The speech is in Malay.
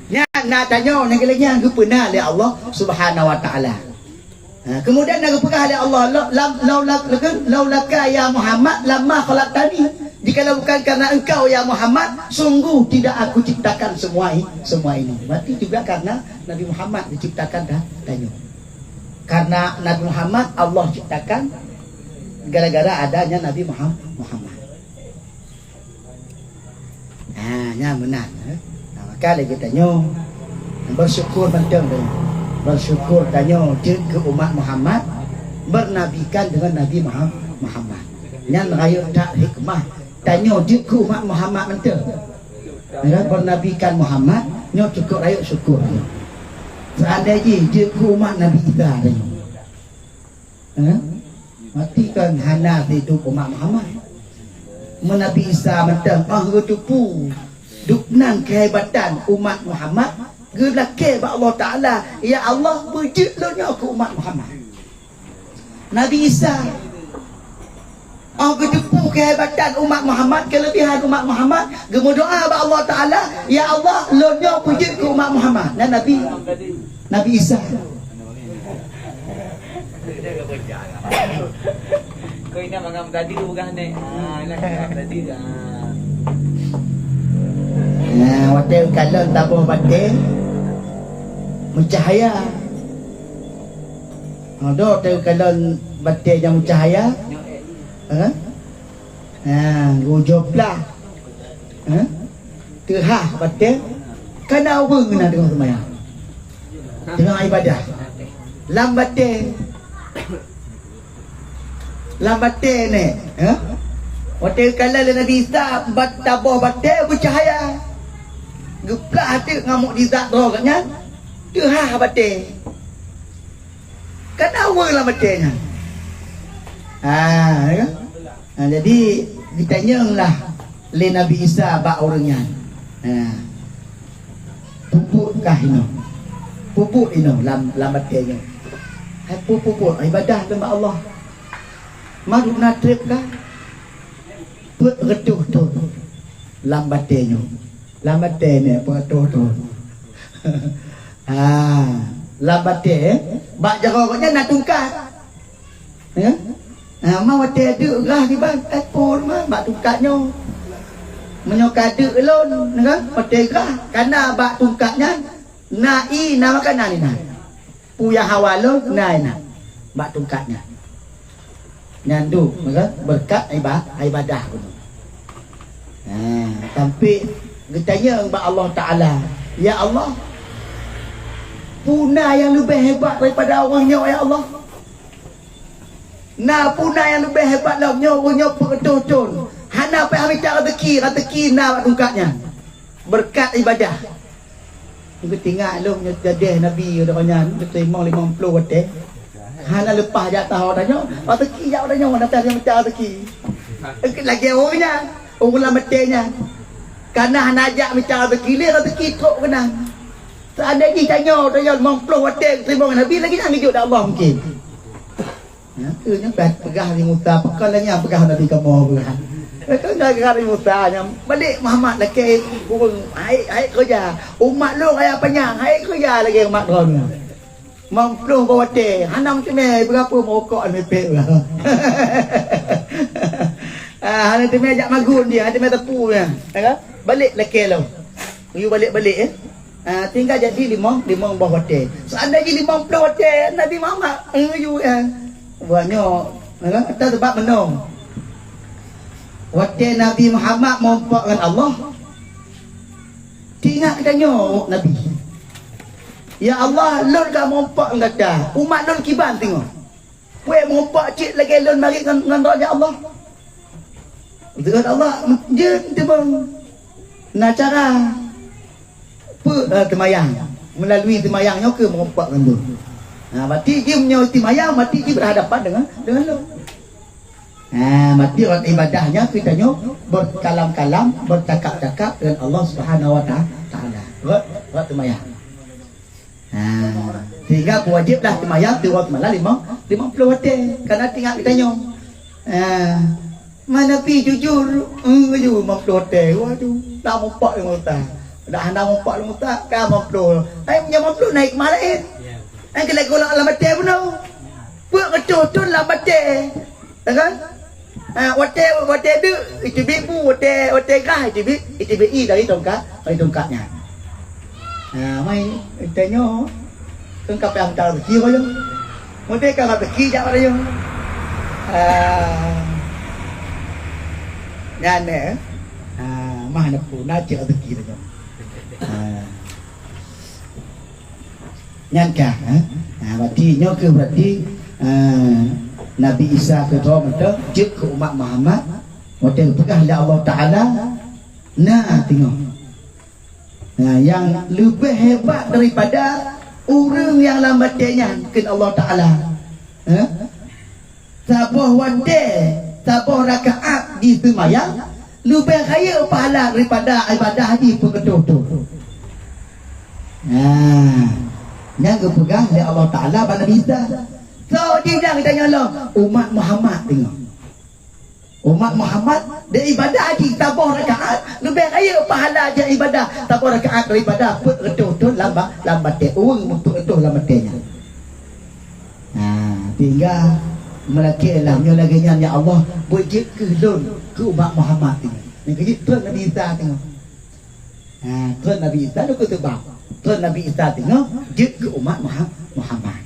Ya, nak tanya nak lagi yang pernah oleh Allah Subhanahu wa taala. Kemudian nak pernah oleh Allah laulaka ya Muhammad lamma khalaqtani. Jika bukan karena engkau ya Muhammad, sungguh tidak aku ciptakan semua ini. Berarti juga karena Nabi Muhammad diciptakan dah tanya. Karena Nabi Muhammad Allah ciptakan gara-gara adanya Nabi Muhammad. Nya benar. Maka lagi tanya bersyukur penting tu. Bersyukur tanya ke umat Muhammad bernabikan dengan Nabi Muhammad. Yang raya tak hikmah tanya ke umat Muhammad penting. Bernabikan Muhammad nyo cukup raya syukur. Seandainya ke umat Nabi Isa tanya. Mati kan hana hidup umat Muhammad. Nabi Isa mentang tupu duknan kehebatan umat Muhammad gelake ba Allah Taala ya Allah berjilanya ke umat Muhammad. Nabi Isa tupu kehebatan umat Muhammad, kelebihan umat Muhammad, gemodoa ba Allah Taala ya Allah lonya puji ke umat Muhammad. Dan Nabi Isa kau ini mangam tadi bukan nih. Tadi dah. Waktu kalau tabuh batin mencahaya. Ada tu kalau batin yang mencahaya. Gujoplah. Terhah batin kena apa kena dengan sembahyang. Dengan ibadah. Lambatin ni. Waktu kalau Nabi Isa tabuh batin bercahaya. Geplah hati ngamuk di zat roh katnya. Terhah batin. Kenapa lah batinnya? Jadi ditanyalah le Nabi Isa bak orangnya. Pupukkah ini? Pupuk ini lam batinnya. Hai pupuk ibadah lembah Allah. Maru natrip kah? Put retuh tu lam batinnya. Lambatnya pengetuh tu. Lambatnya bak jaroknya nak tungkat. Mau wate ada rah di bang pun bak tungkatnya. Menyokade elon kan wate rah karena bak tungkatnya nai nama kan ni nah. Puya hawalon nai nah. Bak tungkatnya. Nyandu kan berkat ibadah tu. Tapi ditanya kepada Allah Ta'ala, ya Allah, punah yang lebih hebat daripada orangnya, ya Allah. Punah yang lebih hebat orangnya pengetun. Hana apa yang bicara rezeki tungkatnya. Berkat ibadah. Kita tinggal lu jadi Nabi orangnya, kita imam 50 wadah. Hana lepas jatah orangnya, rezeki jauh orangnya, nak yang bicara rezeki. Lagi orangnya, orang lambatnya. Karena najak bicara rezeki teruk kena. Seandainya tanya 50 wadah terima Nabi lagi nak hidup dak Allah mungkin. Kena pegah di muta pekalnya pegah Nabi kamu pegah. Kau dah gerak di mutanya. Balik Muhammad lagi burung hai kerja. Umat lu kaya panjang, hai kerja lagi umat drone. Mampluh bawate, hanam temeh berapa merokok mepek lah. Hanam temeh ajak magun dia, temeh tepu dia. Balik laki lu. You balik-balik tinggal jadi 5 bawah hotel. Seandainya 50 hotel Nabi Muhammad you banyak atas sebab menung. Hotel Nabi Muhammad mompak dengan Allah. Tinggal kita tanya Nabi. Ya Allah, lon gak mompak kata. Umat lon kiban tengok. Weh mompak cik lagi lon mari dengan raja Allah. Dengan Allah dia tebang. Nah cara temayang melalui temayangnya ke merompakkan tu. Mati dia punya temayang, mati dia berhadapan dengan lu. Mati orang ibadahnya kita berkalam-kalam, bercakap-cakap dengan Allah Subhanahu wa taala. Buat temayang. Sehingga wajiblah temayang di waktu malam 50 waktu. Karena tinggal kita mana pi jujur, 50 waktu. Waduh, tak mompak yang kita. Dah hana mampak lu tak ka mampu. Ai punya mampu naik malain. Ai kena golak alamat dia pun. Buat kecotun alamat dia. Kan? Wate tu itu bibu wate kah itu bi dari tongkatnya. Mai tanya tongkat yang tahu kiri kau je. Wate kah kiri jak ada je. Nane. Mana pun nak cakap kiri je. Nyankah? Berarti nyo ke berarti Nabi Isa ke tu betul jek ke umat Muhammad waktu pegang oleh Allah Taala. Nah tengok. Nah yang lebih hebat daripada orang yang lambatnya ke Allah Taala. Sabah wate, sabah rakaat di sembahyang lebih kaya pahala daripada ibadah haji pengetuh tu. Yang kepegang oleh Allah Taala pada Nabi Isa. So dia bilang kita nyala umat Muhammad tengok. Umat Muhammad dia ibadah haji tabah rakaat lebih kaya pahala je ibadah tabah rakaat daripada betul-betul lambat dia urang untuk itu lambatnya. Tinggal melaki lah lagi ya Allah bujik ke lon ke umat Muhammad tengok. Ni kerja tuan Nabi Isa tengok. Tuan Nabi Isa tu sebab tuan Nabi Isa tengok jik ke umat Muhammad.